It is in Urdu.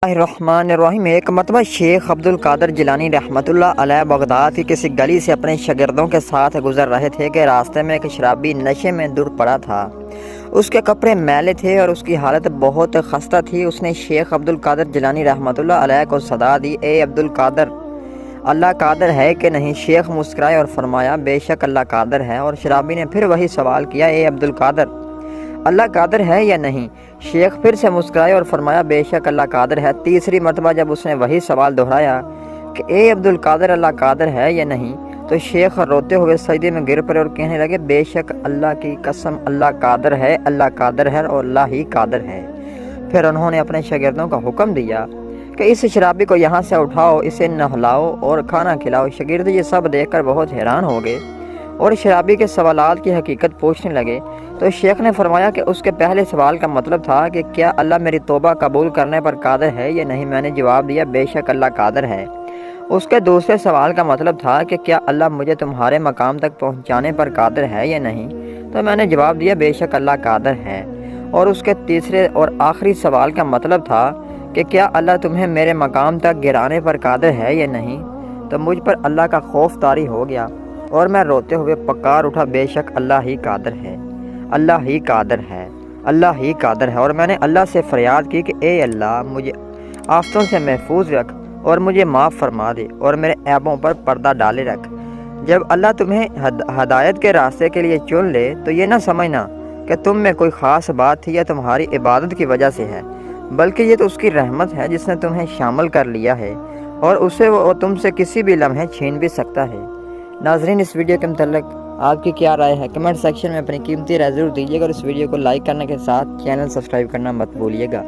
الرحمن الرحیم۔ ایک مرتبہ شیخ عبد القادر جیلانی رحمۃ اللہ علیہ بغداد کی کسی گلی سے اپنے شاگردوں کے ساتھ گزر رہے تھے کہ راستے میں ایک شرابی نشے میں در پڑا تھا۔ اس کے کپڑے میلے تھے اور اس کی حالت بہت خستہ تھی۔ اس نے شیخ عبد القادر جیلانی رحمۃ اللہ علیہ کو صدا دی، اے عبد القادر، اللہ قادر ہے کہ نہیں؟ شیخ مسکرائے اور فرمایا، بے شک اللہ قادر ہے۔ اور شرابی نے پھر وہی سوال کیا، اے عبد القادر، اللہ قادر ہے یا نہیں؟ شیخ پھر سے مسکرائے اور فرمایا، بے شک اللہ قادر ہے۔ تیسری مرتبہ جب اس نے وہی سوال دہرایا کہ اے عبد القادر، اللہ قادر ہے یا نہیں، تو شیخ روتے ہوئے سجدے میں گر پڑے اور کہنے لگے، بے شک اللہ کی قسم، اللہ قادر ہے، اللہ قادر ہے اور اللہ ہی قادر ہے۔ پھر انہوں نے اپنے شاگردوں کا حکم دیا کہ اس شرابی کو یہاں سے اٹھاؤ، اسے نہلاؤ اور کھانا کھلاؤ۔ شاگرد یہ سب دیکھ کر بہت حیران ہو گئے اور شرابی کے سوالات کی حقیقت پوچھنے لگے۔ تو شیخ نے فرمایا کہ اس کے پہلے سوال کا مطلب تھا کہ کیا اللہ میری توبہ قبول کرنے پر قادر ہے یا نہیں؟ میں نے جواب دیا، بے شک اللہ قادر ہے۔ اس کے دوسرے سوال کا مطلب تھا کہ کیا اللہ مجھے تمہارے مقام تک پہنچانے پر قادر ہے یا نہیں؟ تو میں نے جواب دیا، بے شک اللہ قادر ہے۔ اور اس کے تیسرے اور آخری سوال کا مطلب تھا کہ کیا اللہ تمہیں میرے مقام تک گرانے پر قادر ہے یا نہیں؟ تو مجھ پر اللہ کا خوف طاری ہو گیا اور میں روتے ہوئے پکار اٹھا، بے شک اللہ ہی قادر ہے، اللہ ہی قادر ہے، اللہ ہی قادر ہے۔ اور میں نے اللہ سے فریاد کی کہ اے اللہ، مجھے آفتوں سے محفوظ رکھ اور مجھے معاف فرما دے اور میرے عیبوں پر پردہ ڈالے رکھ۔ جب اللہ تمہیں ہدایت کے راستے کے لیے چن لے تو یہ نہ سمجھنا کہ تم میں کوئی خاص بات تھی یا تمہاری عبادت کی وجہ سے ہے، بلکہ یہ تو اس کی رحمت ہے جس نے تمہیں شامل کر لیا ہے اور اسے وہ تم سے کسی بھی لمحے چھین بھی سکتا ہے۔ ناظرین، اس ویڈیو کے متعلق آپ کی کیا رائے ہے؟ کمنٹ سیکشن میں اپنی قیمتی رائے ضرور دیجیے گا اور اس ویڈیو کو لائک کرنے کے ساتھ چینل سبسکرائب کرنا مت بھولیے گا۔